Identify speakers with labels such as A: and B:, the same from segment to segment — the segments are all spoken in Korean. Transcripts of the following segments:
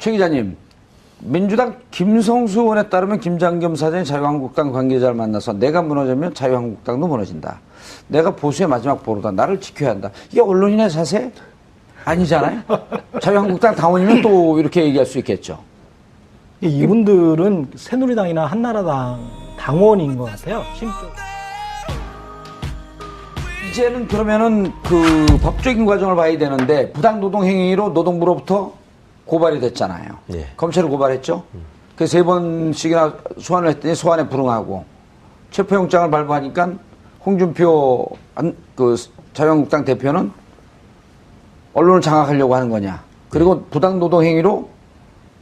A: 최 기자님, 민주당 김성수 의원에 따르면 김장겸 사장이 자유한국당 관계자를 만나서 내가 무너지면 자유한국당도 무너진다. 내가 보수의 마지막 보루다. 나를 지켜야 한다. 이게 언론인의 자세? 아니잖아요. 자유한국당 당원이면 또 이렇게 얘기할 수 있겠죠.
B: 이분들은 새누리당이나 한나라당 당원인 것 같아요. 심적.
A: 이제는 그러면은 그 법적인 과정을 봐야 되는데 부당노동 행위로 노동부로부터 고발이 됐잖아요.
C: 예.
A: 검찰을 고발했죠. 그래서 3번씩이나 소환을 했더니 소환에 불응하고 체포영장을 발부하니까 홍준표 그 자유한국당 대표는 언론을 장악하려고 하는 거냐. 그리고 부당노동 행위로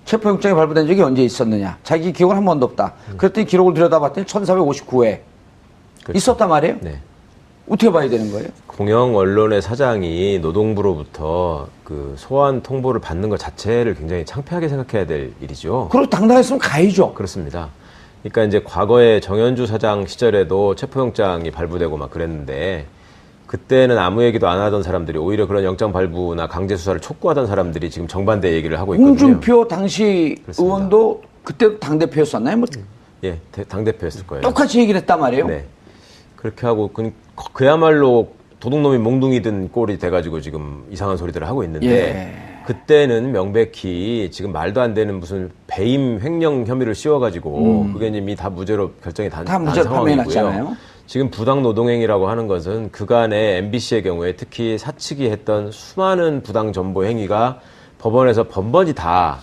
A: 체포영장이 발부된 적이 언제 있었느냐. 자기 기억은 한 번도 없다. 그랬더니 기록을 들여다봤더니 1459회
C: 그렇죠.
A: 있었단 말이에요.
C: 네.
A: 어떻게 봐야 되는 거예요?
C: 공영 언론의 사장이 노동부로부터 그 소환 통보를 받는 것 자체를 굉장히 창피하게 생각해야 될 일이죠.
A: 그리고 당당했으면 가야죠.
C: 그렇습니다. 그러니까 이제 과거에 정현주 사장 시절에도 체포영장이 발부되고 막 그랬는데 그때는 아무 얘기도 안 하던 사람들이 오히려 그런 영장 발부나 강제 수사를 촉구하던 사람들이 지금 정반대 얘기를 하고 있거든요.
A: 홍준표 당시
C: 그렇습니다.
A: 의원도 그때도 당대표였었나요? 뭐
C: 예, 당대표였을 거예요.
A: 똑같이 얘기를 했단 말이에요.
C: 네. 그렇게 하고 그야말로 도둑놈이 몽둥이 든 꼴이 돼가지고 지금 이상한 소리들을 하고 있는데
A: 예.
C: 그때는 명백히 지금 말도 안 되는 무슨 배임 횡령 혐의를 씌워가지고 그게 이미 다 무죄로 결정이 난
A: 무죄로
C: 상황이고요.
A: 판명났잖아요.
C: 지금 부당 노동행위라고 하는 것은 그간의 MBC의 경우에 특히 사측이 했던 수많은 부당 전보 행위가 법원에서 번번이 다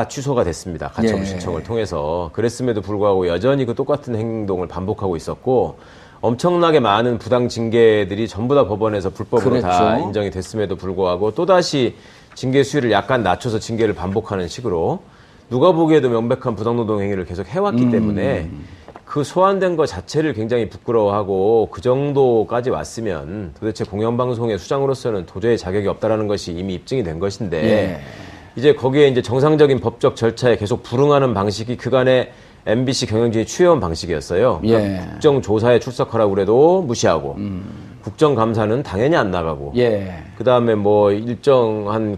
C: 취소가 됐습니다. 가처분
A: 예.
C: 신청을 통해서. 그랬음에도 불구하고 여전히 그 똑같은 행동을 반복하고 있었고 엄청나게 많은 부당 징계들이 전부 다 법원에서 불법으로 다
A: 그랬죠.
C: 인정이 됐음에도 불구하고 또다시 징계 수위를 약간 낮춰서 징계를 반복하는 식으로 누가 보기에도 명백한 부당노동 행위를 계속 해왔기 때문에 그 소환된 것 자체를 굉장히 부끄러워하고 그 정도까지 왔으면 도대체 공영방송의 수장으로서는 도저히 자격이 없다라는 것이 이미 입증이 된 것인데
A: 예.
C: 이제 거기에 이제 정상적인 법적 절차에 계속 불응하는 방식이 그간의 MBC 경영진이 취해온 방식이었어요. 그러니까
A: 예.
C: 국정조사에 출석하라고 그래도 무시하고 국정감사는 당연히 안 나가고
A: 예.
C: 그다음에 뭐 일정한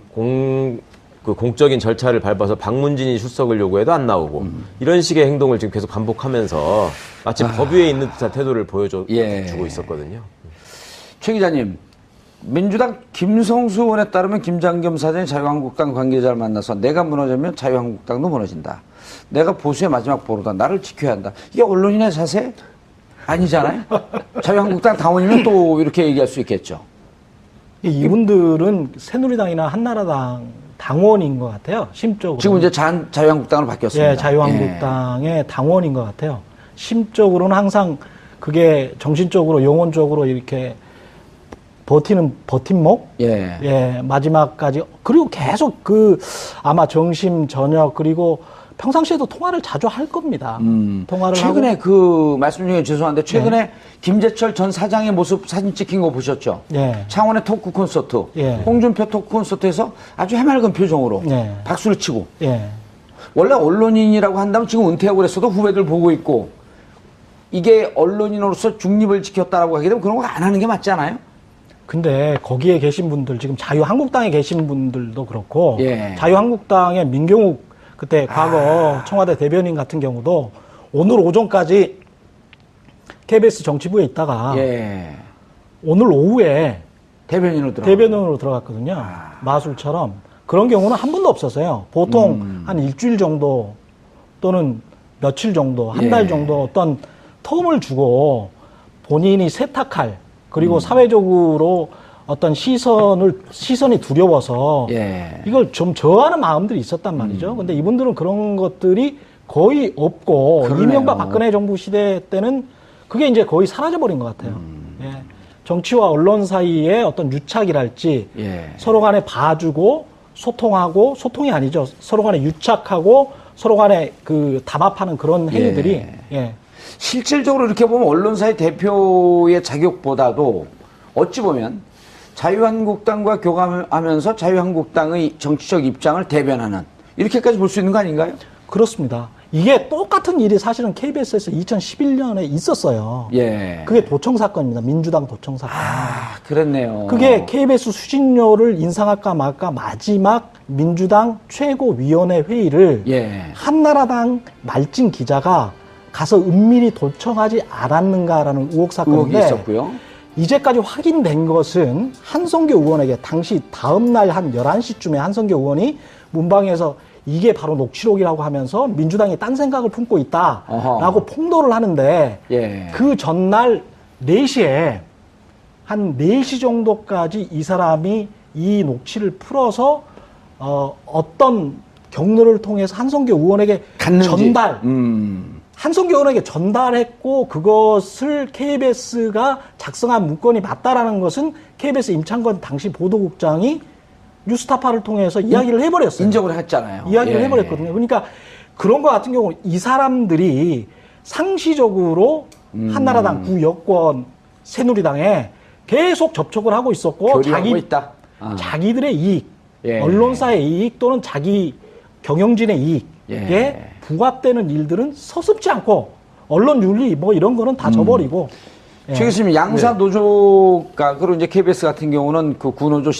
C: 공적인 절차를 밟아서 박문진이 출석을 요구해도 안 나오고 이런 식의 행동을 지금 계속 반복하면서 마치 법 위에 있는 듯한 태도를 보여주고
A: 예.
C: 있었거든요.
A: 최 기자님, 민주당 김성수 의원에 따르면 김장겸 사장이 자유한국당 관계자를 만나서 내가 무너지면 자유한국당도 무너진다. 내가 보수의 마지막 보루다. 나를 지켜야 한다. 이게 언론인의 자세? 아니잖아요. 자유한국당 당원이면 또 이렇게 얘기할 수 있겠죠.
B: 이분들은 새누리당이나 한나라당 당원인 것 같아요. 심적으로.
A: 지금 이제 자유한국당으로 바뀌었습니다.
B: 예, 자유한국당의 당원인 것 같아요. 심적으로는 항상 그게 정신적으로, 영혼적으로 이렇게 버팀목?
A: 예.
B: 예, 마지막까지. 그리고 계속 아마 점심, 저녁, 그리고 평상시에도 통화를 자주 할 겁니다. 통화를
A: 최근에
B: 하고.
A: 그 말씀 중에 죄송한데 최근에 김재철 전 사장의 모습 사진 찍힌 거 보셨죠?
B: 예.
A: 창원의 토크 콘서트,
B: 예.
A: 홍준표 토크 콘서트에서 아주 해맑은 표정으로
B: 예.
A: 박수를 치고
B: 예.
A: 원래 언론인이라고 한다면 지금 은퇴하고 그랬어도 후배들 보고 있고 이게 언론인으로서 중립을 지켰다라고 하게 되면 그런 거 안 하는 게 맞지 않아요?
B: 근데 거기에 계신 분들, 지금 자유한국당에 계신 분들도 그렇고,
A: 예.
B: 자유한국당의 민경욱 그때 과거 청와대 대변인 같은 경우도 오늘 오전까지 KBS 정치부에 있다가
A: 예.
B: 오늘 오후에
A: 대변인으로
B: 들어갔거든요. 마술처럼. 그런 경우는 한 번도 없었어요. 보통 한 일주일 정도 또는 며칠 정도, 한 달
A: 예.
B: 정도 어떤 텀을 주고 본인이 세탁할, 그리고 사회적으로 어떤 시선이 두려워서
A: 예.
B: 이걸 좀 저하는 마음들이 있었단 말이죠. 근데 이분들은 그런 것들이 거의 없고,
A: 그러네요.
B: 이명박 박근혜 정부 시대 때는 그게 이제 거의 사라져버린 것 같아요. 예. 정치와 언론 사이에 어떤 유착이랄지,
A: 예.
B: 서로 간에 봐주고, 소통이 아니죠. 서로 간에 유착하고, 서로 간에 담합하는 그런 행위들이, 예.
A: 실질적으로 이렇게 보면 언론사의 대표의 자격보다도 어찌 보면 자유한국당과 교감하면서 자유한국당의 정치적 입장을 대변하는 이렇게까지 볼 수 있는 거 아닌가요?
B: 그렇습니다. 이게 똑같은 일이 사실은 KBS에서 2011년에 있었어요.
A: 예.
B: 그게 도청 사건입니다. 민주당 도청 사건.
A: 아, 그랬네요.
B: 그게 KBS 수신료를 인상할까 말까 마지막 민주당 최고위원회 회의를
A: 예.
B: 한나라당 말진 기자가 가서 은밀히 도청하지 않았는가라는 의혹
A: 의혹이
B: 사건인데
A: 있었고요.
B: 이제까지 확인된 것은 한성교 의원에게 당시 다음날 한 11시쯤에 한성교 의원이 문방에서 이게 바로 녹취록이라고 하면서 민주당이 딴 생각을 품고 있다라고
A: 어허.
B: 폭로를 하는데
A: 예.
B: 그 전날 4시에 한 4시 정도까지 이 사람이 이 녹취를 풀어서 어떤 경로를 통해서 한성교 의원에게
A: 갔는지.
B: 전달 한성교 의원에게 전달했고 그것을 KBS가 작성한 문건이 맞다라는 것은 KBS 임창건 당시 보도국장이 뉴스타파를 통해서 이야기를 해버렸어요.
A: 인정을 했잖아요.
B: 이야기를
A: 예.
B: 해버렸거든요. 그러니까 그런 거 같은 경우는 이 사람들이 상시적으로 한나라당 구여권 새누리당에 계속 접촉을 하고 있었고
A: 교류하고 있다.
B: 자기들의 이익,
A: 예.
B: 언론사의 이익 또는 자기 경영진의 이익에
A: 예.
B: 부합되는 일들은 서슴지 않고 언론 윤리 뭐 이런 거는 다 저버리고
A: 최 교수님, 양사 노조가, 그리고 이제 KBS 같은 경우는 그 구노조,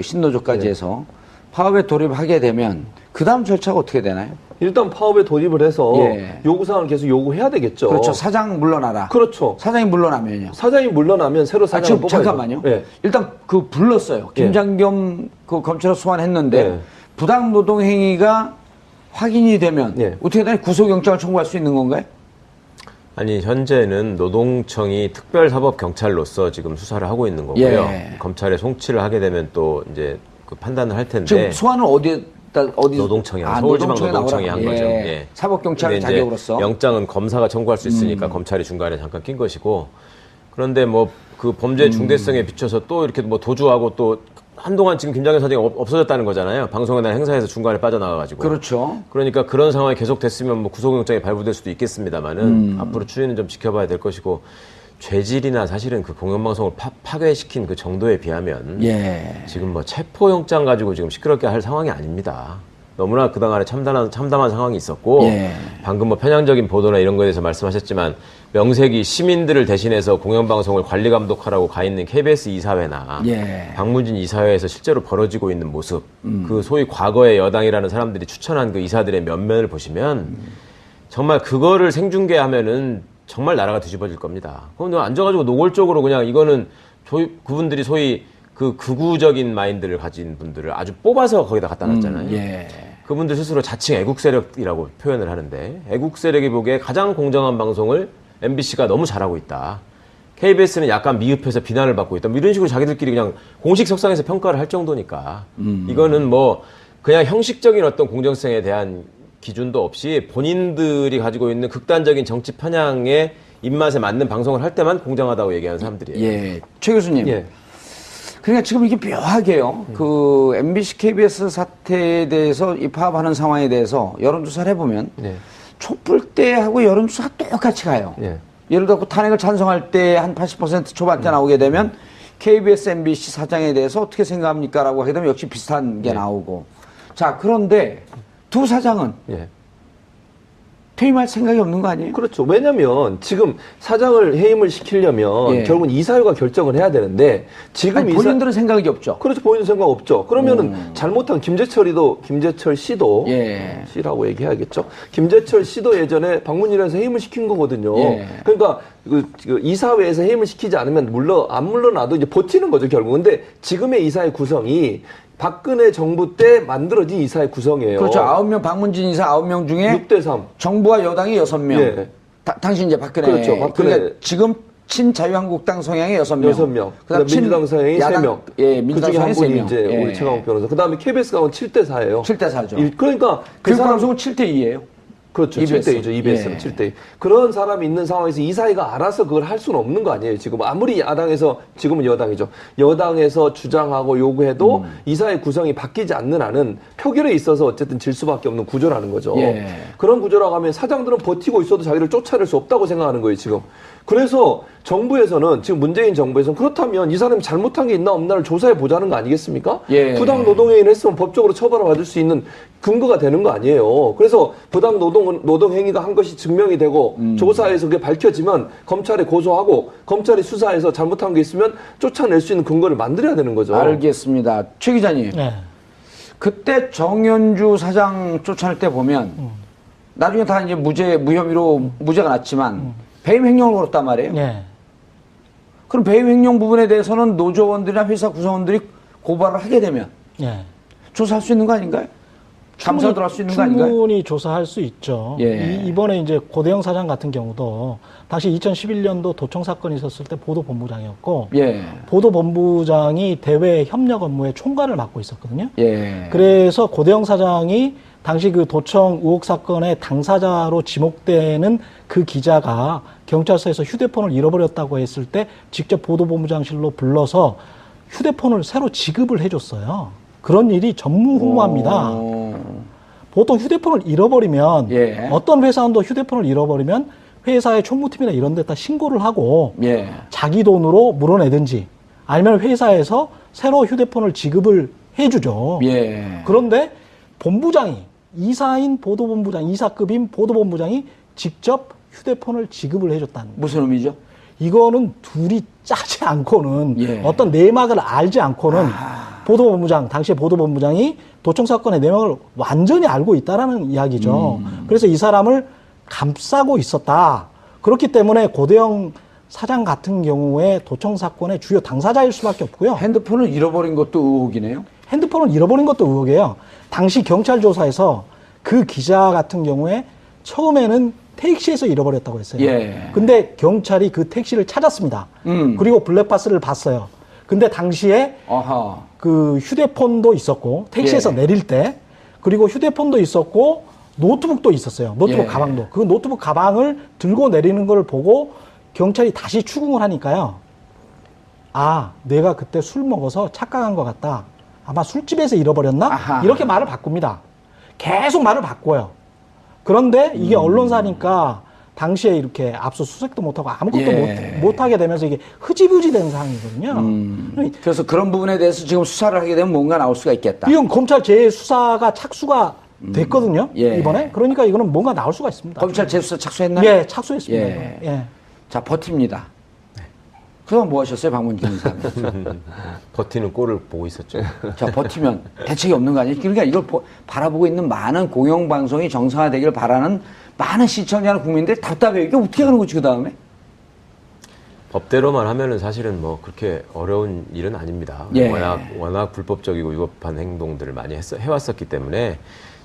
A: 신노조까지 해서 파업에 돌입하게 되면 그 다음 절차가 어떻게 되나요?
D: 일단 파업에 돌입을 해서
A: 예.
D: 요구사항을 계속 요구해야 되겠죠.
A: 그렇죠. 사장 물러나라.
D: 그렇죠.
A: 사장이 물러나면요.
D: 사장이 물러나면 새로 사장을
A: 지금
D: 뽑아야죠.
A: 잠깐만요.
D: 예.
A: 일단 그 불렀어요. 김장겸 그 검찰로 소환했는데
D: 예.
A: 부당 노동 행위가 확인이 되면
D: 예.
A: 어떻게 되나요? 구속영장을 청구할 수 있는 건가요?
C: 아니, 현재는 노동청이 특별사법경찰로서 지금 수사를 하고 있는 거고요.
A: 예.
C: 검찰에 송치를 하게 되면 또 이제 그 판단을 할 텐데.
A: 지금 소환은 어디
C: 노동청이랑 서울지방 노동청이 한 거죠. 예.
A: 사법경찰
C: 근데 이제
A: 자격으로서.
C: 영장은 검사가 청구할 수 있으니까 검찰이 중간에 잠깐 낀 것이고. 그런데 뭐 그 범죄 중대성에 비춰서 또 이렇게 뭐 도주하고 또 한동안 지금 김장겸 사장이 없어졌다는 거잖아요. 방송에 대한 행사에서 중간에 빠져나가가지고.
A: 그렇죠.
C: 그러니까 그런 상황이 계속됐으면 뭐 구속영장이 발부될 수도 있겠습니다만은 앞으로 추이는 좀 지켜봐야 될 것이고, 죄질이나 사실은 그 공영방송을 파괴시킨 그 정도에 비하면
A: 예.
C: 지금 뭐 체포영장 가지고 지금 시끄럽게 할 상황이 아닙니다. 너무나 그동안에 참담한 상황이 있었고,
A: 예.
C: 방금 뭐 편향적인 보도나 이런 거에 대해서 말씀하셨지만, 명색이 시민들을 대신해서 공영방송을 관리 감독하라고 가 있는 KBS 이사회나
A: 예.
C: 박문진 이사회에서 실제로 벌어지고 있는 모습, 그 소위 과거의 여당이라는 사람들이 추천한 그 이사들의 면면을 보시면 정말 그거를 생중계하면은 정말 나라가 뒤집어질 겁니다. 그럼 너 앉아가지고 노골적으로 그냥 이거는 그분들이 소위 그 극우적인 마인드를 가진 분들을 아주 뽑아서 거기다 갖다 놨잖아요.
A: 예.
C: 그분들 스스로 자칭 애국 세력이라고 표현을 하는데, 애국 세력이 보기에 가장 공정한 방송을 MBC가 너무 잘하고 있다. KBS는 약간 미흡해서 비난을 받고 있다. 뭐 이런 식으로 자기들끼리 그냥 공식 석상에서 평가를 할 정도니까 이거는 뭐 그냥 형식적인 어떤 공정성에 대한 기준도 없이 본인들이 가지고 있는 극단적인 정치 편향의 입맛에 맞는 방송을 할 때만 공정하다고 얘기하는 사람들이에요.
A: 예. 최 교수님.
D: 예.
A: 그러니까 지금 이게 묘하게요. 그 MBC, KBS 사태에 대해서 이 파업하는 상황에 대해서 여론조사를 해보면
D: 네.
A: 촛불 때하고 여론조사가 똑같이 가요.
D: 예.
A: 예를 들어 탄핵을 찬성할 때 한 80% 초반대 나오게 되면 KBS, MBC 사장에 대해서 어떻게 생각합니까? 라고 하게 되면 역시 비슷한 게 나오고. 자, 그런데 두 사장은
D: 예.
A: 퇴임할 생각이 없는 거 아니에요?
D: 그렇죠. 왜냐면 지금 사장을 해임을 시키려면
A: 예.
D: 결국은 이사회가 결정을 해야 되는데 지금
A: 아니, 본인들은 생각이 없죠.
D: 그렇죠. 본인 생각 없죠. 그러면은 잘못한 김재철 씨도
A: 예.
D: 씨라고 얘기해야겠죠. 김재철 씨도 예전에 방문일에서 해임을 시킨 거거든요.
A: 예.
D: 그러니까 그 이사회에서 해임을 시키지 않으면 안 물러나도 이제 버티는 거죠, 결국. 근데 지금의 이사회 구성이 박근혜 정부 때 만들어진 이사회 구성이에요.
A: 그렇죠. 9명, 박문진 이사 9명 중에
D: 6대3.
A: 정부와 여당이 6명.
D: 예.
A: 당신 이제 박근혜.
D: 그렇죠. 박근혜.
A: 그러니까 지금 친자유한국당 성향의 6명.
D: 6명.
A: 그다음
D: 민주당 성향이
A: 야당,
D: 3명.
A: 예,
D: 그
A: 민주당
D: 중에 한
A: 성향이
D: 분이
A: 3명.
D: 이제
A: 예.
D: 우리 최강욱 변호사. 그 다음에 KBS 가면 7대4예요.
A: 7대4죠.
D: 그러니까 그 사람,
A: 교육방송은 7대2예요.
D: 그렇죠.
A: EBS.
D: 7대이죠. EBS는
A: 예.
D: 7대2. 그런 사람이 있는 상황에서 이사회가 알아서 그걸 할 수는 없는 거 아니에요. 지금 아무리 야당에서, 지금은 여당이죠. 여당에서 주장하고 요구해도 이사회 구성이 바뀌지 않는 한은 표결에 있어서 어쨌든 질 수밖에 없는 구조라는 거죠.
A: 예.
D: 그런 구조라고 하면 사장들은 버티고 있어도 자기를 쫓아낼 수 없다고 생각하는 거예요, 지금. 그래서 정부에서는, 지금 문재인 정부에서는 그렇다면 이 사람이 잘못한 게 있나 없나를 조사해 보자는 거 아니겠습니까?
A: 예.
D: 부당 노동행위를 했으면 법적으로 처벌을 받을 수 있는 근거가 되는 거 아니에요. 그래서 부당 노동행위가 한 것이 증명이 되고 조사에서 그게 밝혀지면 검찰에 고소하고 검찰이 수사해서 잘못한 게 있으면 쫓아낼 수 있는 근거를 만들어야 되는 거죠.
A: 알겠습니다. 최 기자님.
B: 네.
A: 그때 정현주 사장 쫓아낼 때 보면 나중에 다 이제 무혐의로 무죄가 났지만 배임 횡령을 걸었단 말이에요.
B: 예.
A: 그럼 배임 횡령 부분에 대해서는 노조원들이나 회사 구성원들이 고발을 하게 되면
B: 예.
A: 조사할 수 있는 거 아닌가요? 감사도 할 수 있는 거 아닌가요?
B: 충분히 조사할 수 있죠.
A: 예.
B: 이번에 이제 고대영 사장 같은 경우도 당시 2011년도 도청 사건이 있었을 때 보도본부장이었고
A: 예.
B: 보도본부장이 대외 협력 업무의 총괄을 맡고 있었거든요.
A: 예.
B: 그래서 고대영 사장이 당시 그 도청 의혹 사건의 당사자로 지목되는 그 기자가 경찰서에서 휴대폰을 잃어버렸다고 했을 때 직접 보도본부장실로 불러서 휴대폰을 새로 지급을 해줬어요. 그런 일이 전무후무합니다. 보통 휴대폰을 잃어버리면
A: 예.
B: 어떤 회사원도 휴대폰을 잃어버리면 회사의 총무팀이나 이런 데다 신고를 하고
A: 예.
B: 자기 돈으로 물어내든지 아니면 회사에서 새로 휴대폰을 지급을 해주죠.
A: 예.
B: 그런데 본부장이 이사인 보도본부장, 이사급인 보도본부장이 직접 휴대폰을 지급을 해줬다는 거예요.
A: 무슨 의미죠?
B: 이거는 둘이 짜지 않고는
A: 예.
B: 어떤 내막을 알지 않고는 보도본부장, 당시에 보도본부장이 도청 사건의 내막을 완전히 알고 있다라는 이야기죠. 그래서 이 사람을 감싸고 있었다. 그렇기 때문에 고대영 사장 같은 경우에 도청 사건의 주요 당사자일 수밖에 없고요.
A: 핸드폰을 잃어버린 것도 의혹이네요.
B: 핸드폰을 잃어버린 것도 의혹이에요. 당시 경찰 조사에서 그 기자 같은 경우에 처음에는 택시에서 잃어버렸다고 했어요.
A: 예.
B: 근데 경찰이 그 택시를 찾았습니다. 그리고 블랙박스를 봤어요. 근데 당시에
A: 아하.
B: 그 휴대폰도 있었고 택시에서
A: 예.
B: 내릴 때 그리고 휴대폰도 있었고 노트북도 있었어요. 노트북
A: 예.
B: 가방도. 그 노트북 가방을 들고 내리는 걸 보고 경찰이 다시 추궁을 하니까요. 아, 내가 그때 술 먹어서 착각한 것 같다. 아마 술집에서 잃어버렸나?
A: 아하.
B: 이렇게 말을 바꿉니다. 계속 말을 바꿔요. 그런데 이게 언론사니까 당시에 이렇게 압수수색도 못하고 아무것도
A: 예.
B: 못하게 되면서 이게 흐지부지 된 상황이거든요.
A: 그래서 그런 부분에 대해서 지금 수사를 하게 되면 뭔가 나올 수가 있겠다.
B: 이건 검찰 재수사가 착수가 됐거든요.
A: 예.
B: 이번에. 그러니까 이거는 뭔가 나올 수가 있습니다.
A: 검찰 재수사 착수했나요?
B: 예, 착수했습니다.
A: 예.
B: 이번에. 예.
A: 자, 버팁니다. 그동안 뭐 하셨어요, 박문진 이사님?
C: 버티는 꼴을 보고 있었죠.
A: 자, 버티면 대책이 없는 거 아니에요? 그러니까 이걸 바라보고 있는 많은 공영방송이 정상화되길 바라는 많은 시청자나 국민들이 답답해요. 이게 어떻게 하는 거지, 그 다음에?
C: 법대로만 하면은 사실은 뭐 그렇게 어려운 일은 아닙니다.
A: 예.
C: 워낙 불법적이고 위법한 행동들을 많이 해왔었기 때문에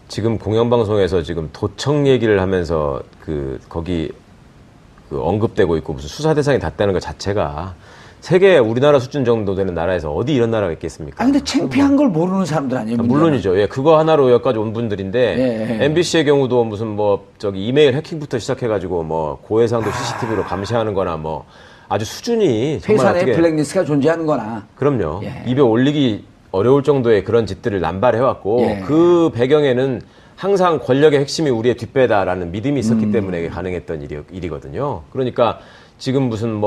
C: 지금 공영방송에서 지금 도청 얘기를 하면서 거기 언급되고 있고 무슨 수사 대상이 닿다는 것 자체가 세계 우리나라 수준 정도 되는 나라에서 어디 이런 나라가 있겠습니까?
A: 아, 근데 창피한 걸 모르는 사람들 아니에요? 문제는?
C: 물론이죠. 예, 그거 하나로 여기까지 온 분들인데
A: 예.
C: MBC의 경우도 무슨 이메일 해킹부터 시작해가지고 고해상도 CCTV로 감시하는 거나 아주 수준이 정말
A: 회사 내
C: 어떻게
A: 블랙리스트가 존재하는 거나.
C: 그럼요.
A: 예.
C: 입에 올리기 어려울 정도의 그런 짓들을 남발해왔고
A: 예.
C: 그 배경에는 항상 권력의 핵심이 우리의 뒷배다라는 믿음이 있었기 때문에 가능했던 일이거든요. 그러니까 지금 무슨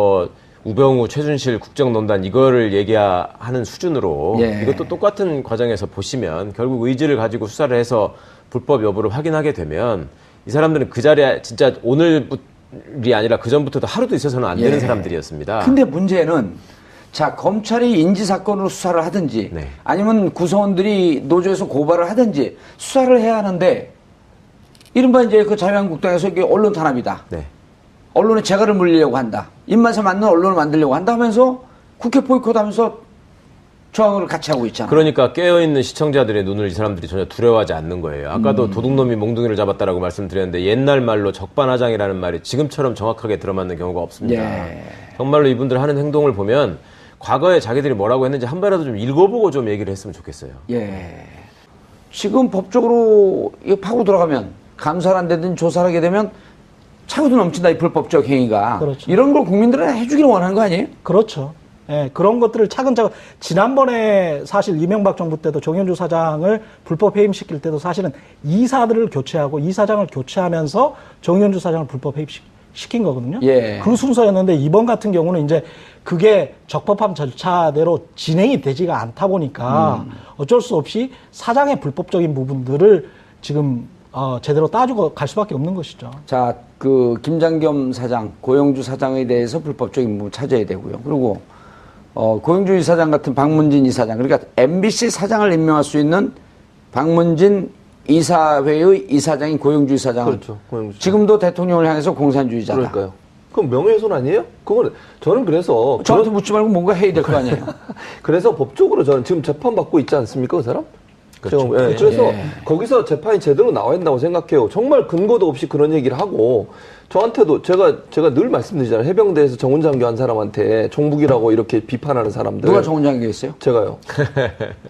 C: 우병우, 최순실 국정농단 이거를 얘기하는 수준으로
A: 예.
C: 이것도 똑같은 과정에서 보시면 결국 의지를 가지고 수사를 해서 불법 여부를 확인하게 되면 이 사람들은 그 자리에 진짜 오늘이 아니라 그 전부터도 하루도 있어서는 안 되는
A: 예.
C: 사람들이었습니다.
A: 근데 문제는 자, 검찰이 인지사건으로 수사를 하든지
C: 네.
A: 아니면 구성원들이 노조에서 고발을 하든지 수사를 해야 하는데 이른바 이제 그 자유한국당에서 이게 언론 탄압이다.
C: 네.
A: 언론에 재갈을 물리려고 한다. 입맛에 맞는 언론을 만들려고 한다 하면서 국회 보이콧하면서 저항을 같이 하고 있잖아.
C: 그러니까 깨어있는 시청자들의 눈을 이 사람들이 전혀 두려워하지 않는 거예요. 아까도 도둑놈이 몽둥이를 잡았다라고 말씀드렸는데 옛날 말로 적반하장이라는 말이 지금처럼 정확하게 들어맞는 경우가 없습니다.
A: 예.
C: 정말로 이분들 하는 행동을 보면 과거에 자기들이 뭐라고 했는지 한 번이라도 좀 읽어보고 좀 얘기를 했으면 좋겠어요.
A: 예. 지금 법적으로 이거 파고 들어가면 감사를 안 되든 조사를 하게 되면 차고도 넘친다, 이 불법적 행위가.
B: 그렇죠.
A: 이런 걸 국민들은 해주기를 원하는 거 아니에요?
B: 그렇죠. 예, 그런 것들을 차근차근 지난번에 사실 이명박 정부 때도 정현주 사장을 불법 해임시킬 때도 사실은 이사들을 교체하고 이사장을 교체하면서 정현주 사장을 불법 해임시킨 거거든요.
A: 예.
B: 그 순서였는데 이번 같은 경우는 이제 그게 적법한 절차대로 진행이 되지가 않다 보니까 어쩔 수 없이 사장의 불법적인 부분들을 지금 제대로 따지고 갈 수밖에 없는 것이죠.
A: 자, 그 김장겸 사장, 고영주 사장에 대해서 불법적인 부분 찾아야 되고요. 그리고 고영주 이사장 같은 박문진 이사장, 그러니까 MBC 사장을 임명할 수 있는 박문진 이사회의 이사장인 고영주 이사장은
D: 그렇죠. 고영주.
A: 지금도 대통령을 향해서 공산주의자다.
D: 그러니까요. 그럼 명예훼손 아니에요? 그거는 저는 그래서
A: 저한테 묻지 말고 뭔가 해야 될 거 아니에요.
D: 그래서 법적으로 저는 지금 재판 받고 있지 않습니까, 그 사람?
C: 그렇죠.
D: 예, 그래서
A: 예.
D: 거기서 재판이 제대로 나와야 된다고 생각해요. 정말 근거도 없이 그런 얘기를 하고 저한테도 제가 늘 말씀드리잖아요. 해병대에서 정훈장교 한 사람한테 종북이라고 이렇게 비판하는 사람들.
A: 누가 정원장교 했어요?
D: 제가요.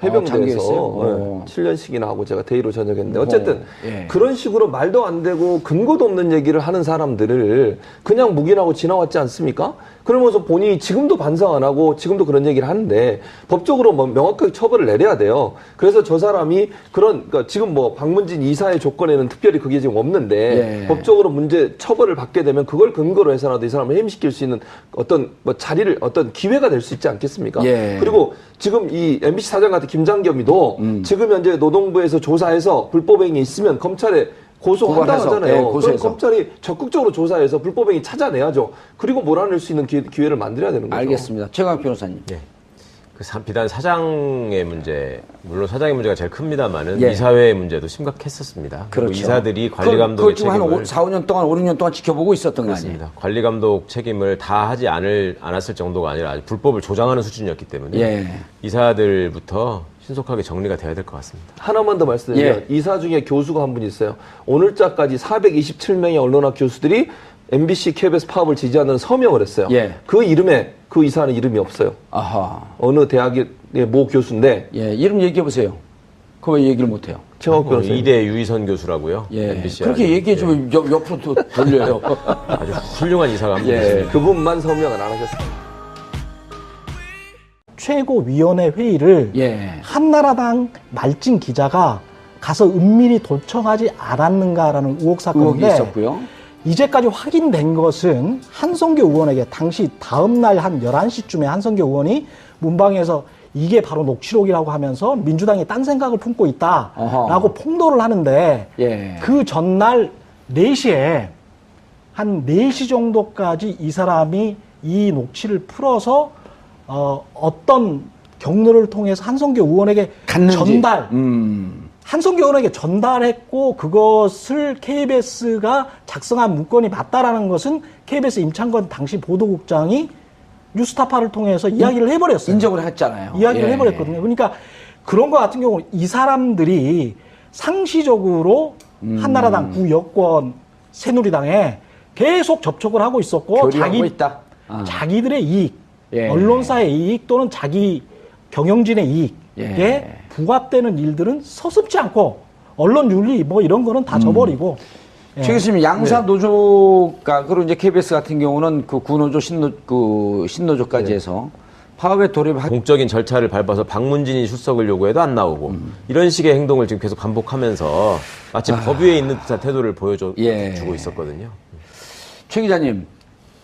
D: 해병대에서
A: 장교했어요?
D: 7년씩이나 하고 제가 대위로 전역했는데 어쨌든
A: 예.
D: 그런 식으로 말도 안 되고 근거도 없는 얘기를 하는 사람들을 그냥 묵인하고 지나왔지 않습니까? 그러면서 본인이 지금도 반성 안 하고 지금도 그런 얘기를 하는데 법적으로 뭐 명확하게 처벌을 내려야 돼요. 그래서 저 사람이 그러니까 지금 뭐 박문진 이사의 조건에는 특별히 그게 지금 없는데
A: 예.
D: 법적으로 문제 처벌을 받게 되면 그걸 근거로 해서라도 이 사람을 해임시킬 수 있는 어떤 뭐 자리를 어떤 기회가 될 수 있지 않겠습니까?
A: 예.
D: 그리고 지금 이 MBC 사장 같은 김장겸이도 지금 현재 노동부에서 조사해서 불법행위 있으면 검찰에 고소한다고
A: 고발해서,
D: 하잖아요.
A: 예,
D: 그럼
A: 고소해서.
D: 검찰이 적극적으로 조사해서 불법행위 찾아내야죠. 그리고 몰아낼 수 있는 기회를 만들어야 되는 거죠.
A: 알겠습니다. 최강 변호사님.
C: 예. 비단 사장의 문제, 물론 사장의 문제가 제일 큽니다만은
A: 예.
C: 이사회의 문제도 심각했었습니다. 그리고
A: 그렇죠.
C: 이사들이 관리 감독의
A: 그걸 지금 한
C: 책임을
A: 4, 5년 동안, 5, 6년 동안 지켜보고 있었던 거 아니에요?
C: 그렇습니다. 관리 감독 책임을 다 하지 않았을 정도가 아니라 아주 불법을 조장하는 수준이었기 때문에
A: 예.
C: 이사들부터 신속하게 정리가 돼야 될 것 같습니다.
D: 하나만 더 말씀드리면
A: 예.
D: 이사 중에 교수가 한 분 있어요. 오늘자까지 427명의 언론학 교수들이 MBC, KBS 파업을 지지하는 서명을 했어요.
A: 예.
D: 그 이름에 그 이사는 이름이 없어요.
A: 아하.
D: 어느 대학의 모 교수인데
A: 예, 이름 얘기해 보세요. 그거 왜 얘기를 못 해요?
D: 최홍학 변호사님.
C: 이대 유희선 교수라고요.
A: 예.
C: MBC
A: 그렇게 얘기해 주면 옆으로 또 돌려요.
C: 아주 훌륭한 이사가 한 분
A: 예.
C: 계십니다.
D: 그분만 서명을 안 하셨어요.
B: 최고위원회 회의를
A: 예.
B: 한나라당 말진 기자가 가서 은밀히 도청하지 않았는가라는 의혹
A: 의혹이
B: 사건인데
A: 있었고요.
B: 이제까지 확인된 것은 한성교 의원에게 당시 다음날 한 11시쯤에 한성교 의원이 문방에서 이게 바로 녹취록이라고 하면서 민주당이 딴 생각을 품고 있다라고
A: 어허.
B: 폭로를 하는데
A: 예.
B: 그 전날 4시에 한 4시 정도까지 이 사람이 이 녹취를 풀어서 어떤 경로를 통해서 한성교 의원에게
A: 갔는지.
B: 전달 한성교 의원에게 전달했고 그것을 KBS가 작성한 문건이 맞다라는 것은 KBS 임창건 당시 보도국장이 뉴스타파를 통해서 이야기를 해버렸어요.
A: 인정을 했잖아요.
B: 이야기를
A: 예.
B: 해버렸거든요. 그러니까 그런 것 같은 경우 이 사람들이 상시적으로 한나라당 구여권 새누리당에 계속 접촉을 하고 있었고
A: 교류하고 있다.
B: 자기들의 이익,
A: 예.
B: 언론사의 이익 또는 자기 경영진의 이익에
A: 예.
B: 부합되는 일들은 서슴지 않고 언론 윤리 뭐 이런 거는 다 져버리고 예.
A: 최 교수님, 양사 노조가, 그리고 이제 KBS 같은 경우는 그 구노조, 신노조까지 해서 파업에 돌입한
C: 공적인 절차를 밟아서 박문진이 출석을 요구해도 안 나오고 이런 식의 행동을 지금 계속 반복하면서 마치 법 위에 있는 듯한 태도를 보여주고
A: 예.
C: 있었거든요.
A: 최 기자님,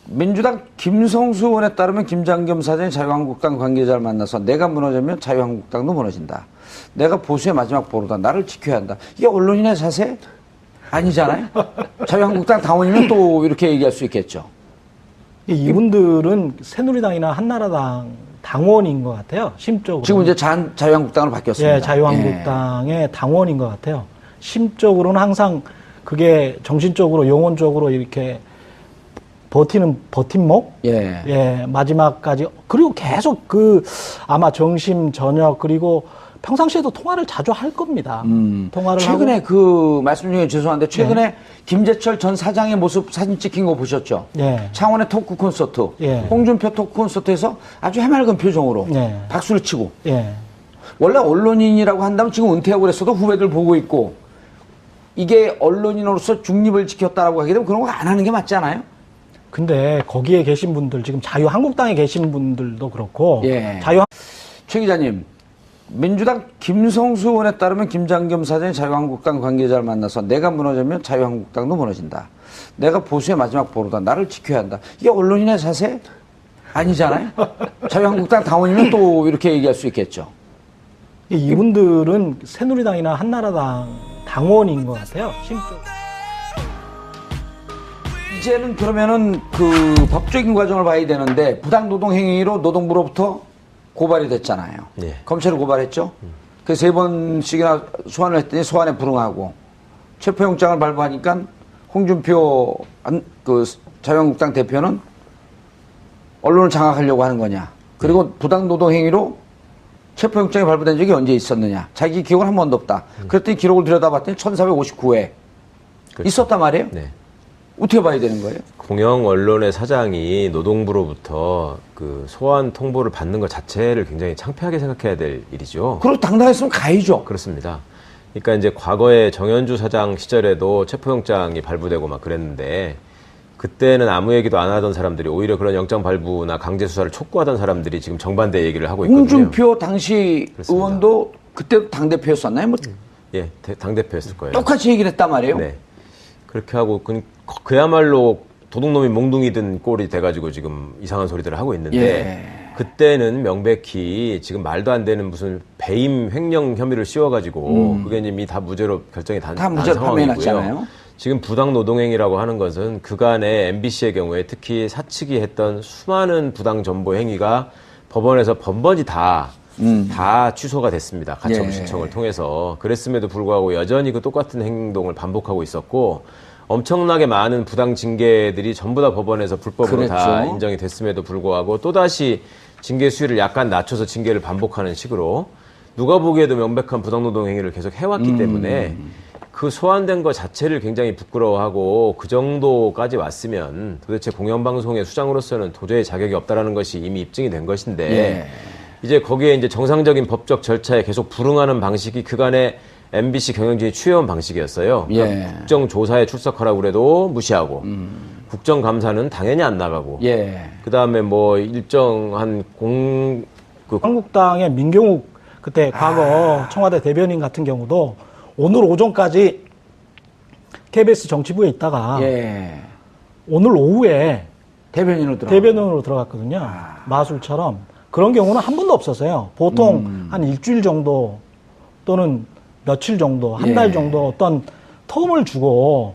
A: 민주당 김성수 의원에 따르면 김장겸 사장이 자유한국당 관계자를 만나서 내가 무너지면 자유한국당도 무너진다. 내가 보수의 마지막 보루다. 나를 지켜야 한다. 이게 언론인의 자세? 아니잖아요. 자유한국당 당원이면 또 이렇게 얘기할 수 있겠죠.
B: 이분들은 새누리당이나 한나라당 당원인 것 같아요. 심적으로.
A: 지금 이제 자유한국당으로 바뀌었습니다.
B: 예, 자유한국당의 당원인 것 같아요. 심적으로는 항상 그게 정신적으로 영혼적으로 이렇게 버팀목?
A: 예.
B: 예, 마지막까지. 그리고 계속 아마 점심, 저녁, 그리고 평상시에도 통화를 자주 할 겁니다. 통화를
A: 최근에
B: 하고.
A: 그 말씀 중에 죄송한데 최근에 김재철 전 사장의 모습 사진 찍힌 거 보셨죠?
B: 예.
A: 창원의 토크 콘서트,
B: 예.
A: 홍준표 토크 콘서트에서 아주 해맑은 표정으로
B: 예.
A: 박수를 치고
B: 예.
A: 원래 언론인이라고 한다면 지금 은퇴하고 그랬어도 후배들 보고 있고 이게 언론인으로서 중립을 지켰다라고 하게 되면 그런 거 안 하는 게 맞지 않아요?
B: 근데 거기에 계신 분들, 지금 자유한국당에 계신 분들도 그렇고,
A: 예. 최 기자님, 민주당 김성수 의원에 따르면 김장겸 사장이 자유한국당 관계자를 만나서 내가 무너지면 자유한국당도 무너진다. 내가 보수의 마지막 보루다. 나를 지켜야 한다. 이게 언론인의 자세? 아니잖아요. 자유한국당 당원이면 또 이렇게 얘기할 수 있겠죠.
B: 이분들은 새누리당이나 한나라당 당원인 것 같아요. 심적으로.
A: 이제는 그러면은 그 법적인 과정을 봐야 되는데 부당노동 행위로 노동부로부터 고발이 됐잖아요.
C: 예.
A: 검찰이 고발했죠. 그 세 번씩이나 소환을 했더니 소환에 불응하고 체포영장을 발부하니까 홍준표 그 자유한국당 대표는 언론을 장악하려고 하는 거냐. 그리고 부당노동 행위로 체포영장이 발부된 적이 언제 있었느냐. 자기 기억은 한 번도 없다. 그랬더니 기록을 들여다봤더니 1459회
C: 그렇죠.
A: 있었단 말이에요.
C: 네.
A: 어떻게 봐야 되는 거예요?
C: 공영 언론의 사장이 노동부로부터 그 소환 통보를 받는 것 자체를 굉장히 창피하게 생각해야 될 일이죠.
A: 그리고 당당했으면 가야죠.
C: 그렇습니다. 그러니까 이제 과거에 정현주 사장 시절에도 체포영장이 발부되고 막 그랬는데 그때는 아무 얘기도 안 하던 사람들이 오히려 그런 영장 발부나 강제 수사를 촉구하던 사람들이 지금 정반대 얘기를 하고 있거든요.
A: 홍준표 당시
C: 그렇습니다.
A: 의원도 그때도 당대표였었나요? 뭐
C: 예, 당대표였을 거예요.
A: 똑같이 얘기를 했단 말이에요.
C: 네. 그렇게 하고 그야말로 도둑놈이 몽둥이 든 꼴이 돼가지고 지금 이상한 소리들을 하고 있는데
A: 예.
C: 그때는 명백히 지금 말도 안 되는 무슨 배임 횡령 혐의를 씌워가지고 그게 이미 다 무죄로 결정이 난
A: 무죄로
C: 상황이고요.
A: 판명났잖아요.
C: 지금 부당 노동행위라고 하는 것은 그간의 MBC의 경우에 특히 사측이 했던 수많은 부당 전보 행위가 법원에서 번번이 다 취소가 됐습니다. 가처분
A: 예.
C: 신청을 통해서. 그랬음에도 불구하고 여전히 그 똑같은 행동을 반복하고 있었고 엄청나게 많은 부당 징계들이 전부 다 법원에서 불법으로 다
A: 그랬죠.
C: 인정이 됐음에도 불구하고 또다시 징계 수위를 약간 낮춰서 징계를 반복하는 식으로 누가 보기에도 명백한 부당노동 행위를 계속 해왔기 때문에 그 소환된 것 자체를 굉장히 부끄러워하고 그 정도까지 왔으면 도대체 공영방송의 수장으로서는 도저히 자격이 없다라는 것이 이미 입증이 된 것인데
A: 예.
C: 이제 거기에 이제 정상적인 법적 절차에 계속 불응하는 방식이 그간의 MBC 경영진이 취해온 방식이었어요. 그러니까
A: 예.
C: 국정조사에 출석하라고 그래도 무시하고 국정감사는 당연히 안 나가고
A: 예.
C: 그다음에 뭐 일정한
B: 한국당의 민경욱 그때 과거 청와대 대변인 같은 경우도 오늘 오전까지 KBS 정치부에 있다가
A: 예.
B: 오늘 오후에
A: 대변인으로
B: 들어갔거든요. 마술처럼. 그런 경우는 한 번도 없었어요. 보통 한 일주일 정도 또는 며칠 정도, 한 달
A: 예.
B: 정도 어떤 텀을 주고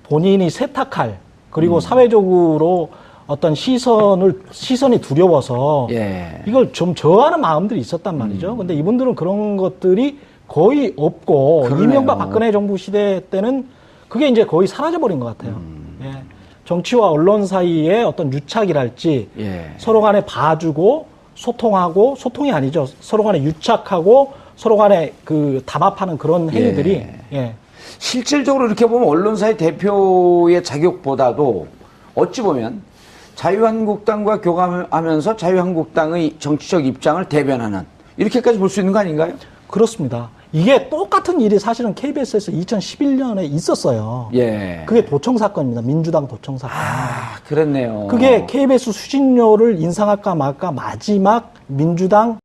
B: 본인이 세탁할 그리고 사회적으로 어떤 시선이 두려워서
A: 예.
B: 이걸 좀 저하는 마음들이 있었단 말이죠. 근데 이분들은 그런 것들이 거의 없고
A: 그러네요.
B: 이명박 박근혜 정부 시대 때는 그게 이제 거의 사라져버린 것 같아요. 예. 정치와 언론 사이의 어떤 유착이랄지
A: 예.
B: 서로 간에 봐주고 소통하고 소통이 아니죠. 서로 간에 유착하고 서로 간에 그 담합하는 그런 행위들이 예.
A: 실질적으로 이렇게 보면 언론사의 대표의 자격보다도 어찌 보면 자유한국당과 교감하면서 자유한국당의 정치적 입장을 대변하는 이렇게까지 볼 수 있는 거 아닌가요?
B: 그렇습니다. 이게 똑같은 일이 사실은 KBS에서 2011년에 있었어요.
A: 예.
B: 그게 도청 사건입니다. 민주당 도청 사건.
A: 그랬네요.
B: 그게 KBS 수신료를 인상할까 말까 마지막 민주당